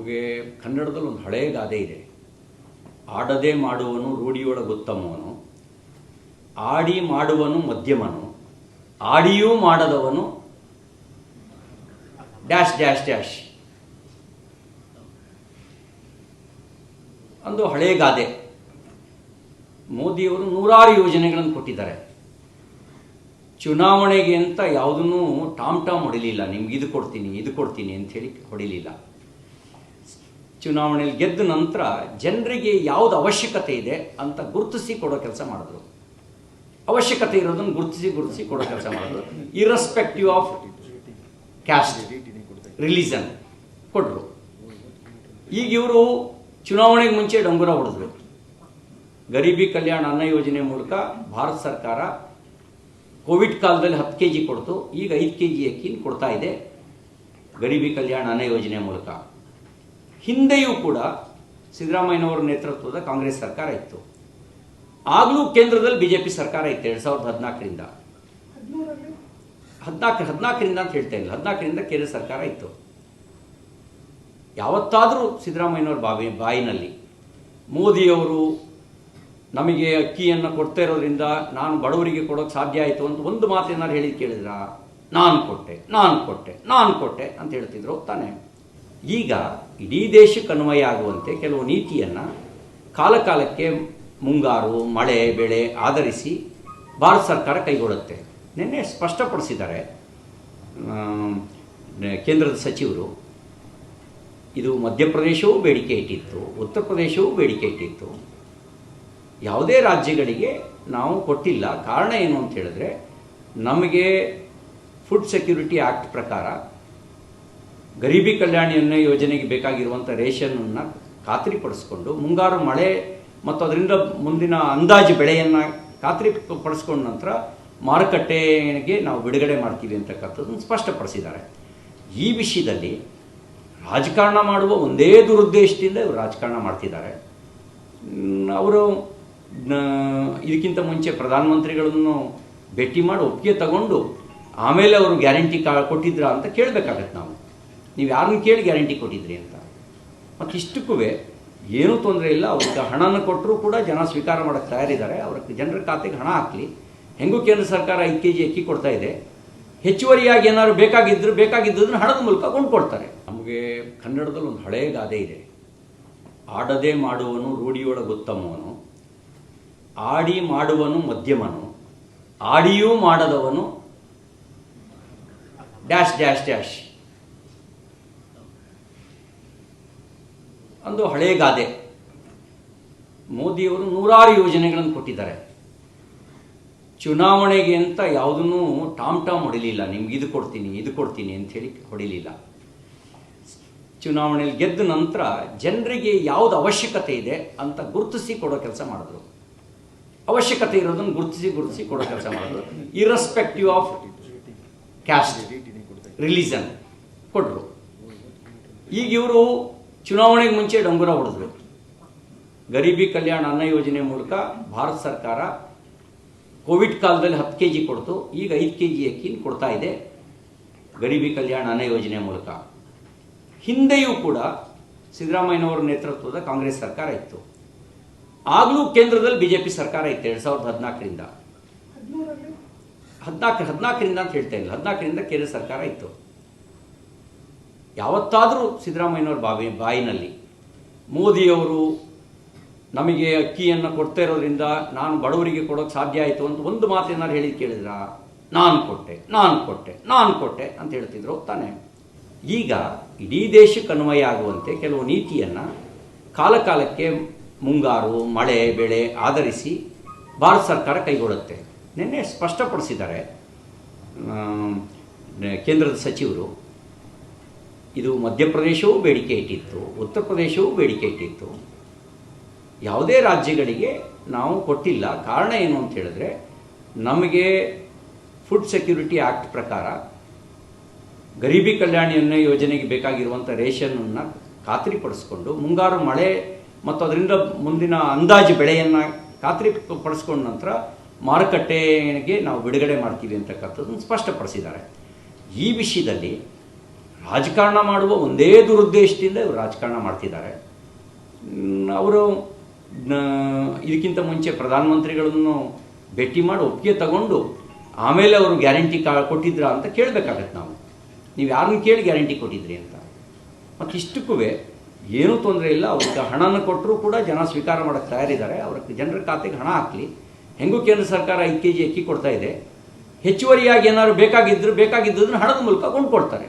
ನಮಗೆ ಕನ್ನಡದಲ್ಲಿ ಒಂದು ಹಳೆಯ ಗಾದೆ ಇದೆ. ಆಡದೆ ಮಾಡುವನು ರೂಢಿಯೊಳಗೆ ಉತ್ತಮವನು, ಆಡಿ ಮಾಡುವನು ಮಧ್ಯಮನು, ಆಡಿಯೂ ಮಾಡದವನು ಡ್ಯಾಶ್ ಡ್ಯಾಶ್ ಡ್ಯಾಶ್ ಒಂದು ಹಳೆಯ ಗಾದೆ. ಮೋದಿಯವರು ನೂರಾರು ಯೋಜನೆಗಳನ್ನು ಕೊಟ್ಟಿದ್ದಾರೆ. ಚುನಾವಣೆಗೆ ಅಂತ ಯಾವುದನ್ನು ಟಾಮ್ ಟಾಮ್ ಹೊಡಿಲಿಲ್ಲ. ನಿಮ್ಗೆ ಇದು ಕೊಡ್ತೀನಿ ಅಂಥೇಳಿ ಹೊಡಿಲಿಲ್ಲ. ಚುನಾವಣೆಯಲ್ಲಿ ಗೆದ್ದ ನಂತರ ಜನರಿಗೆ ಯಾವುದು ಅವಶ್ಯಕತೆ ಇದೆ ಅಂತ ಗುರುತಿಸಿ ಕೊಡೋ ಕೆಲಸ ಮಾಡಿದ್ರು. ಅವಶ್ಯಕತೆ ಇರೋದನ್ನು ಗುರುತಿಸಿ ಕೊಡೋ ಕೆಲಸ ಮಾಡಿದ್ರು. ಇರ್ರೆಸ್ಪೆಕ್ಟಿವ್ ಆಫ್ ಕ್ಯಾಸ್ಟ್, ರಿಲಿಜನ್ ಕೊಟ್ಟರು. ಈಗ ಇವರು ಚುನಾವಣೆಗೆ ಮುಂಚೆ ಡಂಗುರ ಹೊಡೆದ್ರು. ಗರೀಬಿ ಕಲ್ಯಾಣ ಅನ್ನ ಯೋಜನೆ ಮೂಲಕ ಭಾರತ ಸರ್ಕಾರ ಕೋವಿಡ್ ಕಾಲದಲ್ಲಿ 10 kg ಕೊಡ್ತು. ಈಗ 5 kg ಅಕ್ಕಿ ಕೊಡ್ತಾ ಇದೆ ಗರೀಬಿ ಕಲ್ಯಾಣ ಅನ್ನ ಯೋಜನೆ ಮೂಲಕ. ಹಿಂದೆಯೂ ಕೂಡ ಸಿದ್ದರಾಮಯ್ಯನವರ ನೇತೃತ್ವದ ಕಾಂಗ್ರೆಸ್ ಸರ್ಕಾರ ಇತ್ತು. ಆಗಲೂ ಕೇಂದ್ರದಲ್ಲಿ ಬಿಜೆಪಿ ಸರ್ಕಾರ ಇತ್ತು 2014ರಿಂದ. 14ರಿಂದ ಅಂತ ಹೇಳ್ತಾ ಇಲ್ಲ, 14ರಿಂದ ಕೇಂದ್ರ ಸರ್ಕಾರ ಇತ್ತು. ಯಾವತ್ತಾದರೂ ಸಿದ್ದರಾಮಯ್ಯನವ್ರ ಬಾಯಿನಲ್ಲಿ ಮೋದಿಯವರು ನಮಗೆ ಅಕ್ಕಿಯನ್ನು ಕೊಡ್ತಾ ಇರೋದ್ರಿಂದ ನಾನು ಬಡವರಿಗೆ ಕೊಡೋಕೆ ಸಾಧ್ಯ ಆಯಿತು ಅಂತ ಒಂದು ಮಾತೇನಾದ್ರು ಹೇಳಿ ಕೇಳಿದ್ರ? ನಾನು ಕೊಟ್ಟೆ ಅಂತ ಹೇಳ್ತಿದ್ರು ತಾನೆ. ಈಗ ಇಡೀ ದೇಶಕ್ಕೆ ಅನ್ವಯ ಆಗುವಂತೆ ಕೆಲವು ನೀತಿಯನ್ನು ಕಾಲಕಾಲಕ್ಕೆ ಮುಂಗಾರು ಮಳೆ ಬೆಳೆ ಆಧರಿಸಿ ಭಾರತ ಸರ್ಕಾರ ಕೈಗೊಳ್ಳುತ್ತೆ. ನಿನ್ನೆ ಸ್ಪಷ್ಟಪಡಿಸಿದ್ದಾರೆ ಕೇಂದ್ರದ ಸಚಿವರು. ಇದು ಮಧ್ಯಪ್ರದೇಶವೂ ಬೇಡಿಕೆ ಇಟ್ಟಿತ್ತು, ಉತ್ತರ ಪ್ರದೇಶವೂ ಬೇಡಿಕೆ ಇಟ್ಟಿತ್ತು. ಯಾವುದೇ ರಾಜ್ಯಗಳಿಗೆ ನಾವು ಕೊಟ್ಟಿಲ್ಲ. ಕಾರಣ ಏನು ಅಂತ ಹೇಳಿದ್ರೆ, ನಮಗೆ ಫುಡ್ ಸೆಕ್ಯೂರಿಟಿ ಆ್ಯಕ್ಟ್ ಪ್ರಕಾರ ಗರೀಬಿ ಕಲ್ಯಾಣ ಅನ್ನ ಯೋಜನೆಗೆ ಬೇಕಾಗಿರುವಂಥ ರೇಷನನ್ನು ಖಾತ್ರಿಪಡಿಸ್ಕೊಂಡು ಮುಂಗಾರು ಮಳೆ ಮತ್ತು ಅದರಿಂದ ಮುಂದಿನ ಅಂದಾಜು ಬೆಳೆಯನ್ನು ಖಾತ್ರಿಪಡಿಸ್ಕೊಂಡ ನಂತರ ಮಾರುಕಟ್ಟೆಗೆ ನಾವು ಬಿಡುಗಡೆ ಮಾಡ್ತೀವಿ ಅಂತಕ್ಕಂಥದ್ದನ್ನು ಸ್ಪಷ್ಟಪಡಿಸಿದ್ದಾರೆ. ಈ ವಿಷಯದಲ್ಲಿ ರಾಜಕಾರಣ ಮಾಡುವ ಒಂದೇ ದುರುದ್ದೇಶದಿಂದ ಇವರು ರಾಜಕಾರಣ ಮಾಡ್ತಿದ್ದಾರೆ. ಅವರು ಇದಕ್ಕಿಂತ ಮುಂಚೆ ಪ್ರಧಾನಮಂತ್ರಿಗಳನ್ನು ಭೇಟಿ ಮಾಡಿ ಒಪ್ಪಿಗೆ ತಗೊಂಡು ಆಮೇಲೆ ಅವರು ಗ್ಯಾರಂಟಿ ಕೊಟ್ಟಿದ್ರಾ ಅಂತ ಕೇಳಬೇಕಾಗತ್ತೆ. ನೀವು ಯಾರನ್ನು ಕೇಳಿ ಗ್ಯಾರಂಟಿ ಕೊಟ್ಟಿದ್ರಿ ಅಂತ. ಮತ್ತು ಇಷ್ಟಕ್ಕೂ ಏನೂ ತೊಂದರೆ ಇಲ್ಲ. ಅವ್ರಿಗೆ ಹಣನ ಕೊಟ್ಟರೂ ಕೂಡ ಜನ ಸ್ವೀಕಾರ ಮಾಡೋಕ್ಕೆ ತಯಾರಿದ್ದಾರೆ. ಅವ್ರಿಗೆ ಜನರ ಖಾತೆಗೆ ಹಣ ಹಾಕಲಿ. ಹೆಂಗೂ ಕೇಂದ್ರ ಸರ್ಕಾರ 5 kg ಅಕ್ಕಿ ಕೊಡ್ತಾ ಇದೆ. ಹೆಚ್ಚುವರಿಯಾಗಿ ಏನಾದ್ರು ಬೇಕಾಗಿದ್ದನ್ನು ಹಣದ ಮೂಲಕ ಕೊಂಡ್ಕೊಡ್ತಾರೆ. ನಮಗೆ ಕನ್ನಡದಲ್ಲಿ ಒಂದು ಹಳೆಯ ಗಾದೆ ಇದೆ. ಆಡದೆ ಮಾಡುವನು ರೂಢಿಯೊಳಗೆ ಉತ್ತಮವನು, ಆಡಿ ಮಾಡುವನು ಮಧ್ಯಮನು, ಆಡಿಯೂ ಮಾಡದವನು ಡ್ಯಾಶ್ ಡ್ಯಾಶ್ ಡ್ಯಾಶ್ ಒಂದು ಹಳೆಯ ಗಾದೆ. ಮೋದಿಯವರು ನೂರಾರು ಯೋಜನೆಗಳನ್ನು ಕೊಟ್ಟಿದ್ದಾರೆ. ಚುನಾವಣೆಗೆ ಅಂತ ಯಾವುದನ್ನು ಟಾಮ್ ಟಾಮ್ ಹೊಡಿಲಿಲ್ಲ. ನಿಮ್ಗೆ ಇದು ಕೊಡ್ತೀನಿ ಅಂಥೇಳಿ ಹೊಡಿಲಿಲ್ಲ. ಚುನಾವಣೆಯಲ್ಲಿ ಗೆದ್ದ ನಂತರ ಜನರಿಗೆ ಯಾವುದು ಅವಶ್ಯಕತೆ ಇದೆ ಅಂತ ಗುರುತಿಸಿ ಕೊಡೋ ಕೆಲಸ ಮಾಡಿದ್ರು. ಅವಶ್ಯಕತೆ ಇರೋದನ್ನು ಗುರುತಿಸಿ ಕೊಡೋ ಕೆಲಸ ಮಾಡಿದ್ರು. ಇರ್ರೆಸ್ಪೆಕ್ಟಿವ್ ಆಫ್ ಕ್ಯಾಸ್ಟ್, ರಿಲಿಜನ್ ಕೊಟ್ಟರು. ಈಗ ಇವರು ಚುನಾವಣೆಗೆ ಮುಂಚೆ ಡಂಗುರ ಹೊಡೆದ್ರು. ಗರೀಬಿ ಕಲ್ಯಾಣ ಅನ್ನ ಯೋಜನೆ ಮೂಲಕ ಭಾರತ ಸರ್ಕಾರ ಕೋವಿಡ್ ಕಾಲದಲ್ಲಿ 10 kg ಕೊಡ್ತು. ಈಗ 5 kg ಅಕ್ಕಿ ಕೊಡ್ತಾ ಇದೆ ಗರೀಬಿ ಕಲ್ಯಾಣ ಅನ್ನ ಯೋಜನೆ ಮೂಲಕ. ಹಿಂದೆಯೂ ಕೂಡ ಸಿದ್ದರಾಮಯ್ಯನವರ ನೇತೃತ್ವದ ಕಾಂಗ್ರೆಸ್ ಸರ್ಕಾರ ಇತ್ತು. ಆಗಲೂ ಕೇಂದ್ರದಲ್ಲಿ ಬಿಜೆಪಿ ಸರ್ಕಾರ ಇತ್ತು 2014ರಿಂದ. 14ರಿಂದ ಅಂತ ಹೇಳ್ತಾ ಇಲ್ಲ, 14ರಿಂದ ಕೇಂದ್ರ ಸರ್ಕಾರ ಇತ್ತು. ಯಾವತ್ತಾದರೂ ಸಿದ್ದರಾಮಯ್ಯನವ್ರ ಬಾಯಿನಲ್ಲಿ ಮೋದಿಯವರು ನಮಗೆ ಅಕ್ಕಿಯನ್ನು ಕೊಡ್ತಾ ಇರೋದ್ರಿಂದ ನಾನು ಬಡವರಿಗೆ ಕೊಡೋಕೆ ಸಾಧ್ಯ ಆಯಿತು ಅಂತ ಒಂದು ಮಾತೇನಾದ್ರು ಹೇಳಿ ಕೇಳಿದ್ರ? ನಾನು ಕೊಟ್ಟೆ ಅಂತ ಹೇಳ್ತಿದ್ರು ತಾನೆ. ಈಗ ಇಡೀ ದೇಶಕ್ಕೆ ಅನ್ವಯ ಆಗುವಂತೆ ಕೆಲವು ನೀತಿಯನ್ನು ಕಾಲಕಾಲಕ್ಕೆ ಮುಂಗಾರು ಮಳೆ ಬೆಳೆ ಆಧರಿಸಿ ಭಾರತ ಸರ್ಕಾರ ಕೈಗೊಳ್ಳುತ್ತೆ. ನಿನ್ನೆ ಸ್ಪಷ್ಟಪಡಿಸಿದ್ದಾರೆ ಕೇಂದ್ರದ ಸಚಿವರು. ಇದು ಮಧ್ಯಪ್ರದೇಶವೂ ಬೇಡಿಕೆ ಇಟ್ಟಿತ್ತು, ಉತ್ತರ ಪ್ರದೇಶವೂ ಬೇಡಿಕೆ ಇಟ್ಟಿತ್ತು. ಯಾವುದೇ ರಾಜ್ಯಗಳಿಗೆ ನಾವು ಕೊಟ್ಟಿಲ್ಲ. ಕಾರಣ ಏನು ಅಂತ ಹೇಳಿದ್ರೆ, ನಮಗೆ ಫುಡ್ ಸೆಕ್ಯೂರಿಟಿ ಆ್ಯಕ್ಟ್ ಪ್ರಕಾರ ಗರೀಬಿ ಕಲ್ಯಾಣ ಅನ್ನ ಯೋಜನೆಗೆ ಬೇಕಾಗಿರುವಂಥ ರೇಷನನ್ನು ಖಾತ್ರಿಪಡಿಸ್ಕೊಂಡು ಮುಂಗಾರು ಮಳೆ ಮತ್ತು ಅದರಿಂದ ಮುಂದಿನ ಅಂದಾಜು ಬೆಳೆಯನ್ನು ಖಾತ್ರಿಪಡಿಸ್ಕೊಂಡ ನಂತರ ಮಾರುಕಟ್ಟೆಗೆ ನಾವು ಬಿಡುಗಡೆ ಮಾಡ್ತೀವಿ ಅಂತಕ್ಕಂಥದ್ದನ್ನು ಸ್ಪಷ್ಟಪಡಿಸಿದ್ದಾರೆ. ಈ ವಿಷಯದಲ್ಲಿ ರಾಜಕಾರಣ ಮಾಡುವ ಒಂದೇ ದುರುದ್ದೇಶದಿಂದ ಇವರು ರಾಜಕಾರಣ ಮಾಡ್ತಿದ್ದಾರೆ. ಅವರು ಇದಕ್ಕಿಂತ ಮುಂಚೆ ಪ್ರಧಾನಮಂತ್ರಿಗಳನ್ನು ಭೇಟಿ ಮಾಡಿ ಒಪ್ಪಿಗೆ ತಗೊಂಡು ಆಮೇಲೆ ಅವರು ಗ್ಯಾರಂಟಿ ಕೊಟ್ಟಿದ್ರಾ ಅಂತ ಕೇಳಬೇಕಾಗತ್ತೆ ನಾವು. ನೀವು ಯಾರನ್ನು ಕೇಳಿ ಗ್ಯಾರಂಟಿ ಕೊಟ್ಟಿದ್ರಿ ಅಂತ. ಮತ್ತು ಇಷ್ಟಕ್ಕೂ ಏನೂ ತೊಂದರೆ ಇಲ್ಲ. ಅವ್ರಿಗೆ ಹಣನ ಕೊಟ್ಟರೂ ಕೂಡ ಜನ ಸ್ವೀಕಾರ ಮಾಡೋಕ್ಕೆ ತಯಾರಿದ್ದಾರೆ. ಅವ್ರಿಗೆ ಜನರ ಖಾತೆಗೆ ಹಣ ಹಾಕಲಿ. ಹೆಂಗೂ ಕೇಂದ್ರ ಸರ್ಕಾರ 5 kg ಅಕ್ಕಿ ಕೊಡ್ತಾ ಇದೆ. ಹೆಚ್ಚುವರಿಯಾಗಿ ಏನಾದ್ರು ಬೇಕಾಗಿದ್ದನ್ನು ಹಣದ ಮೂಲಕ ಕೊಂಡ್ಕೊಡ್ತಾರೆ.